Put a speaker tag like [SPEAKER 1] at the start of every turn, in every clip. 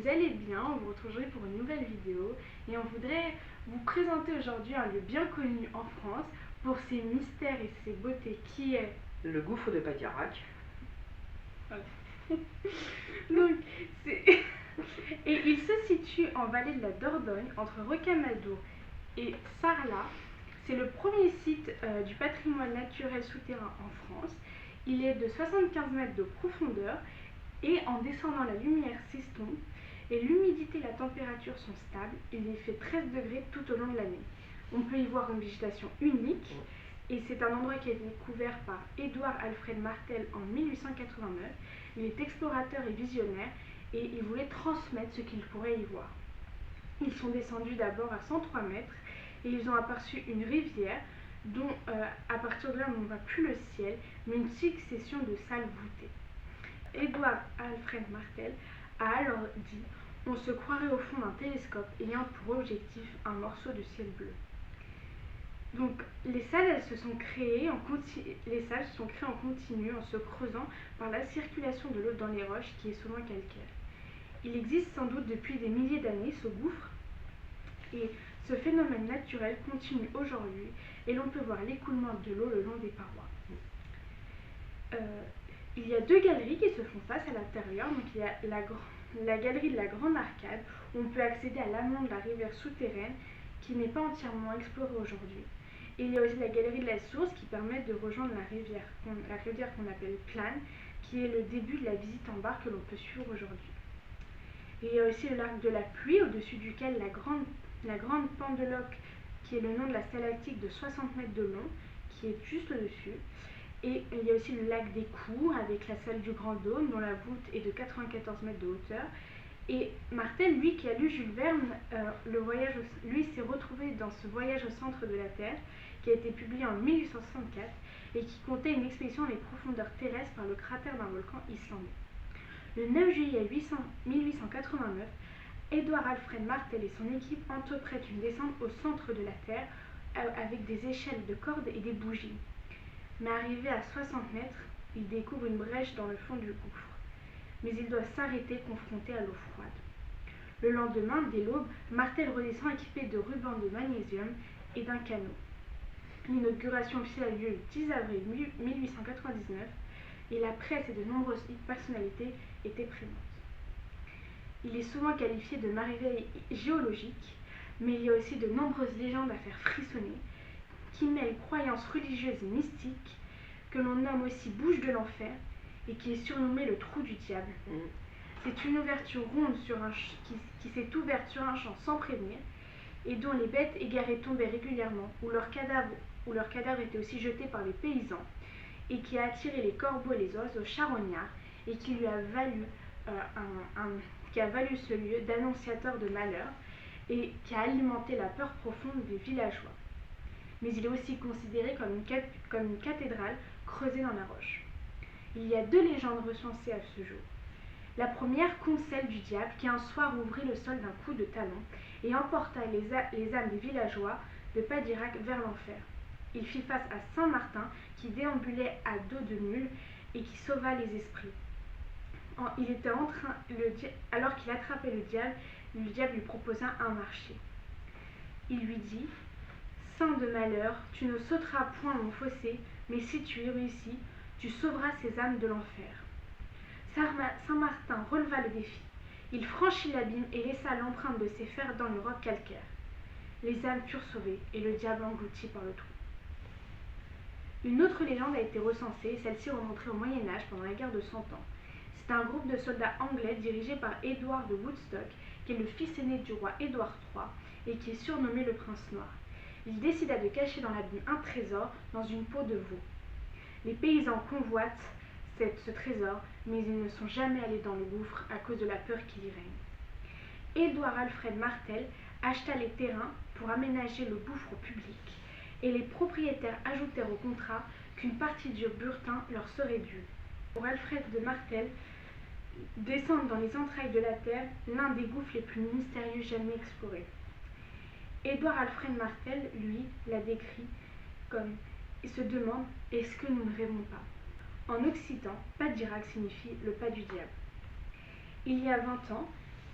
[SPEAKER 1] vous allez bien, on vous retrouve aujourd'hui pour une nouvelle vidéo et on voudrait vous présenter aujourd'hui un lieu bien connu en France pour ses mystères et ses beautés qui est
[SPEAKER 2] le gouffre de Padirac.
[SPEAKER 1] Donc, et il se situe en vallée de la Dordogne entre Rocamadour et Sarlat. C'est le premier site du patrimoine naturel souterrain en France. Il est de 75 mètres de profondeur et en descendant la lumière s'estompe et l'humidité et la température sont stables. Il y fait 13 degrés tout au long de l'année. On peut y voir une végétation unique et c'est un endroit qui a été découvert par Édouard Alfred Martel en 1889. Il est explorateur et visionnaire et il voulait transmettre ce qu'il pourrait y voir. Ils sont descendus d'abord à 103 mètres et ils ont aperçu une rivière dont à partir de là on ne voit plus le ciel mais une succession de salles voûtées. Édouard Alfred Martel a alors dit « On se croirait au fond d'un télescope ayant pour objectif un morceau de ciel bleu ». Donc les salles se sont créées en continu en se creusant par la circulation de l'eau dans les roches qui est souvent calcaire. Il existe sans doute depuis des milliers d'années ce gouffre et ce phénomène naturel continue aujourd'hui et l'on peut voir l'écoulement de l'eau le long des parois. Il y a deux galeries qui se font face à l'intérieur. Donc il y a la galerie de la Grande Arcade où on peut accéder à l'amont de la rivière souterraine qui n'est pas entièrement explorée aujourd'hui. Et il y a aussi la galerie de la Source qui permet de rejoindre la rivière qu'on appelle Plane, qui est le début de la visite en barque que l'on peut suivre aujourd'hui. Et il y a aussi le lac de la Pluie au-dessus duquel la grande Pendeloque, qui est le nom de la stalactite de 60 mètres de long, qui est juste au-dessus. Et il y a aussi le lac des Cours avec la salle du Grand Dôme dont la voûte est de 94 mètres de hauteur. Et Martel, lui qui a lu Jules Verne, lui s'est retrouvé dans ce voyage au centre de la Terre qui a été publié en 1864 et qui comptait une expédition dans les profondeurs terrestres par le cratère d'un volcan islandais. Le 9 juillet 1889, Édouard Alfred Martel et son équipe entreprennent une descente au centre de la Terre avec des échelles de cordes et des bougies. Mais arrivé à 60 mètres, il découvre une brèche dans le fond du gouffre. Mais il doit s'arrêter confronté à l'eau froide. Le lendemain, dès l'aube, Martel redescend équipé de rubans de magnésium et d'un canot. L'inauguration officielle a lieu le 10 avril 1899 et la presse et de nombreuses personnalités étaient présentes. Il est souvent qualifié de merveille géologique, mais il y a aussi de nombreuses légendes à faire frissonner qui mêlent croyances religieuses et mystiques, que l'on nomme aussi bouche de l'enfer et qui est surnommée le trou du diable. C'est une ouverture ronde qui s'est ouverte sur un champ sans prévenir et dont les bêtes égarées tombaient régulièrement, où leurs cadavres étaient aussi jetés par les paysans et qui a attiré les corbeaux et les oiseaux charognards et qui lui a valu ce lieu d'annonciateur de malheur et qui a alimenté la peur profonde des villageois. Mais il est aussi considéré comme une cathédrale creusée dans la roche. Il y a deux légendes recensées à ce jour. La première compte celle du diable qui un soir ouvrit le sol d'un coup de talon et emporta les âmes des villageois de Padirac vers l'enfer. Il fit face à Saint Martin qui déambulait à dos de mule et qui sauva les esprits. Alors qu'il attrapait le diable lui proposa un marché. Il lui dit « Saint de malheur, tu ne sauteras point mon fossé, mais si tu y réussis, tu sauveras ces âmes de l'enfer. » Saint Martin releva le défi. Il franchit l'abîme et laissa l'empreinte de ses fers dans le roc calcaire. Les âmes furent sauvées et le diable englouti par le trou. Une autre légende a été recensée, celle-ci remonterait au Moyen-Âge pendant la guerre de 100 ans. C'est un groupe de soldats anglais dirigé par Édouard de Woodstock, qui est le fils aîné du roi Édouard III et qui est surnommé le Prince Noir. Il décida de cacher dans l'abîme un trésor dans une peau de veau. Les paysans convoitent ce trésor, mais ils ne sont jamais allés dans le gouffre à cause de la peur qui y règne. Édouard Alfred Martel acheta les terrains pour aménager le gouffre au public, et les propriétaires ajoutèrent au contrat qu'une partie du butin leur serait due. Pour Alfred de Martel, descendre dans les entrailles de la terre l'un des gouffres les plus mystérieux jamais explorés. Édouard Alfred Martel, lui, l'a décrit comme et se demande « Est-ce que nous ne rêvons pas ?» En occitan, Padirac signifie le pas du diable. Il y a 20 ans,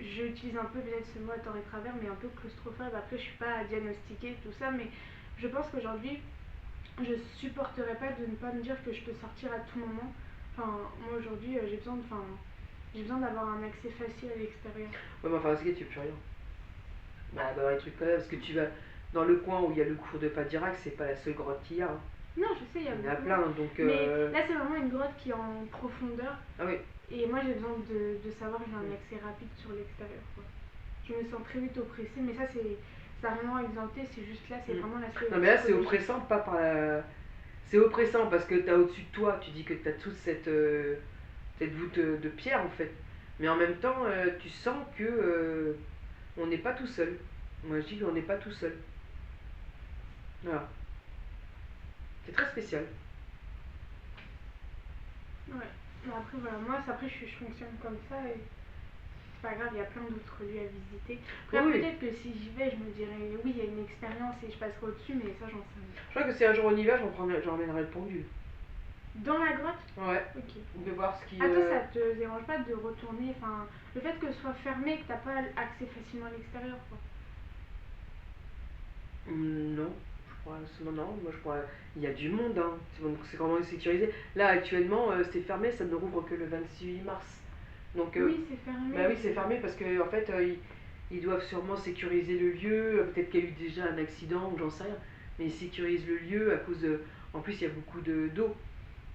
[SPEAKER 1] j'utilise un peu peut-être ce mot à tort et travers, mais un peu claustrophobe. Après, je suis pas diagnostiquée, tout ça, mais je pense qu'aujourd'hui, je supporterais pas de ne pas me dire que je peux sortir à tout moment. Enfin, moi aujourd'hui, j'ai besoin d'avoir un accès facile à l'extérieur.
[SPEAKER 2] Ouais, mais enfin, tu fais plus rien. Bah, dans les trucs quand même, parce que tu vas dans le coin où il y a le cours de Padirac, c'est pas la seule grotte qu'il y a. Hein.
[SPEAKER 1] Non, je sais, il y a
[SPEAKER 2] Il y en a
[SPEAKER 1] beaucoup.
[SPEAKER 2] plein, donc.
[SPEAKER 1] Mais là, c'est vraiment une grotte qui est en profondeur.
[SPEAKER 2] Ah oui.
[SPEAKER 1] Et moi, j'ai besoin de savoir que j'ai un accès rapide sur l'extérieur. Je me sens très vite oppressée, mais ça, ça vraiment exempté, c'est juste là, c'est vraiment l'aspect.
[SPEAKER 2] Non, mais là, c'est oppressant, pas par la. C'est oppressant parce que t'as au-dessus de toi, tu dis que t'as toute cette voûte de pierre en fait. Mais en même temps, tu sens que on n'est pas tout seul. Moi, je dis qu'on n'est pas tout seul. Voilà. C'est très spécial.
[SPEAKER 1] Ouais. Mais après, voilà, moi, après, je fonctionne comme ça et c'est pas grave, il y a plein d'autres lieux à visiter. Après,
[SPEAKER 2] oui.
[SPEAKER 1] Peut-être que si j'y vais, je me dirais, oui, il y a une expérience et je passerai au-dessus, mais ça, j'en sais rien.
[SPEAKER 2] Je crois que si un jour on y va, j'emmènerai le pendule.
[SPEAKER 1] Dans la grotte?
[SPEAKER 2] Ouais.
[SPEAKER 1] Ok.
[SPEAKER 2] De voir ce qui.
[SPEAKER 1] Attends, ça te dérange pas de retourner, enfin, le fait que ce soit fermé, que t'as pas accès facilement à l'extérieur, quoi.
[SPEAKER 2] Non. Non, moi je crois. Il y a du monde, hein. C'est vraiment sécurisé. Là, actuellement, c'est fermé, ça ne rouvre que le 26 mars. Donc,
[SPEAKER 1] oui, c'est fermé.
[SPEAKER 2] Bah oui, c'est fermé parce que en fait, ils doivent sûrement sécuriser le lieu. Peut-être qu'il y a eu déjà un accident ou j'en sais rien. Mais ils sécurisent le lieu à cause de. En plus, il y a beaucoup d'eau.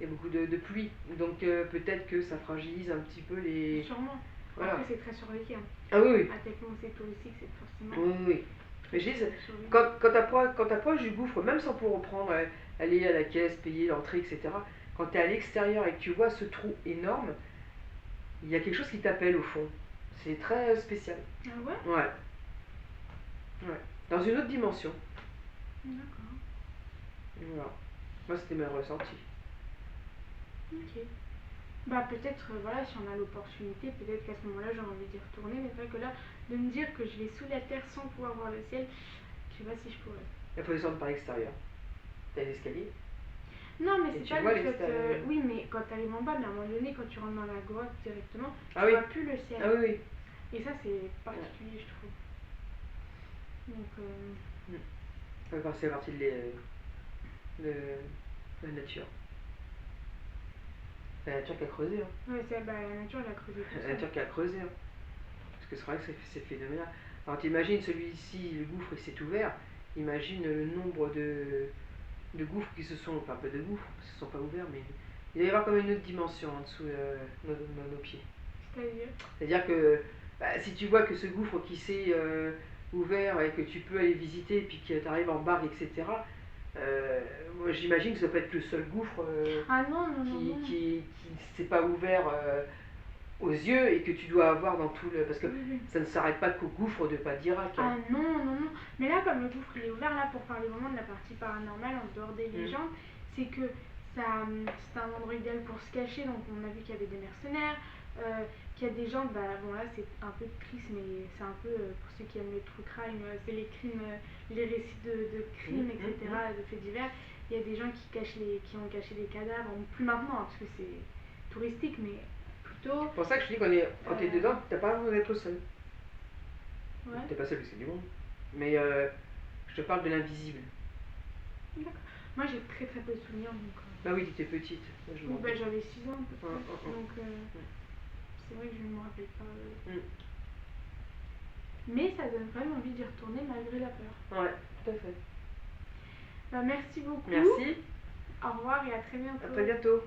[SPEAKER 2] Il y a beaucoup de pluie. Donc, peut-être que ça fragilise un petit peu les.
[SPEAKER 1] Sûrement.
[SPEAKER 2] Voilà.
[SPEAKER 1] Après, c'est très surveillé. Hein.
[SPEAKER 2] Ah oui, oui.
[SPEAKER 1] À tel point c'est touristique, c'est forcément.
[SPEAKER 2] Oui, oui. Mais je dis, quand t'approches du gouffre, même sans pour reprendre, aller à la caisse, payer l'entrée, etc., quand t'es à l'extérieur et que tu vois ce trou énorme, il y a quelque chose qui t'appelle au fond. C'est très spécial.
[SPEAKER 1] Ah ouais?
[SPEAKER 2] Ouais. Ouais. Dans une autre dimension.
[SPEAKER 1] D'accord.
[SPEAKER 2] Voilà. Moi, c'était mon ressenti.
[SPEAKER 1] Ok. Bah peut-être, voilà, si on a l'opportunité, peut-être qu'à ce moment-là, j'aurais envie d'y retourner, mais c'est vrai que là, de me dire que je vais sous la terre sans pouvoir voir le ciel, je sais pas si je pourrais.
[SPEAKER 2] Il faut descendre par l'extérieur. T'as les escaliers.
[SPEAKER 1] Non, mais
[SPEAKER 2] Et
[SPEAKER 1] c'est
[SPEAKER 2] tu
[SPEAKER 1] pas
[SPEAKER 2] vois
[SPEAKER 1] le fait.
[SPEAKER 2] l'extérieur.
[SPEAKER 1] Oui, mais quand t'arrives en bas, mais à un moment donné, quand tu rentres dans la grotte directement,
[SPEAKER 2] Ah
[SPEAKER 1] tu
[SPEAKER 2] oui.
[SPEAKER 1] vois plus le ciel.
[SPEAKER 2] Ah oui, oui.
[SPEAKER 1] Et ça, c'est particulier, je trouve. Donc,
[SPEAKER 2] C'est partie de la nature. La nature qui a creusé. Hein.
[SPEAKER 1] ouais, c'est, bah, la nature, elle a creusé tout
[SPEAKER 2] La
[SPEAKER 1] ça.
[SPEAKER 2] nature qui a creusé. Hein. Parce que c'est vrai que c'est phénoménal. Alors t'imagines celui-ci, le gouffre, il s'est ouvert. Imagine le nombre de gouffres qui se sont. Enfin, pas de gouffres, parce qu'ils ne sont pas ouverts, mais il va y avoir comme une autre dimension en dessous nos pieds.
[SPEAKER 1] C'est-à-dire
[SPEAKER 2] C'est-à-dire que bah, si tu vois que ce gouffre qui s'est ouvert et que tu peux aller visiter, puis que tu arrives en barque, etc., moi j'imagine que ça peut être le seul gouffre
[SPEAKER 1] ah non, non, non, non.
[SPEAKER 2] qui ne s'est pas ouvert aux yeux et que tu dois avoir dans tout le. Parce que
[SPEAKER 1] Oui.
[SPEAKER 2] ça ne s'arrête pas qu'au gouffre de Padirac.
[SPEAKER 1] Ah non, non, non. Mais là, comme le gouffre il est ouvert, là, pour parler vraiment de la partie paranormale, en dehors des légendes, c'est que c'est un endroit idéal pour se cacher. Donc, on a vu qu'il y avait des mercenaires, qu'il y a des gens, bah, bon, là, c'est un peu triste, mais c'est un peu, pour ceux qui aiment le true crime, c'est les crimes, les récits de crimes, etc., de faits divers. Il y a des gens qui ont caché des cadavres, plus maintenant, hein, parce que c'est touristique, mais plutôt.
[SPEAKER 2] C'est pour ça que je dis quand t'es dedans, t'as pas besoin d'être seul.
[SPEAKER 1] Ouais.
[SPEAKER 2] T'es pas seul parce qu'il y a du monde. Mais je te parle de l'invisible.
[SPEAKER 1] D'accord. Moi j'ai très très peu de souvenirs donc.
[SPEAKER 2] Bah oui, t'étais petite.
[SPEAKER 1] Bah, j'avais 6 ans à peu près. Donc c'est vrai que je ne me rappelle pas. Mais ça donne vraiment envie d'y retourner malgré la peur.
[SPEAKER 2] Ouais, tout à fait.
[SPEAKER 1] Bah, merci beaucoup.
[SPEAKER 2] Merci.
[SPEAKER 1] Au revoir et à très bientôt.
[SPEAKER 2] À très bientôt.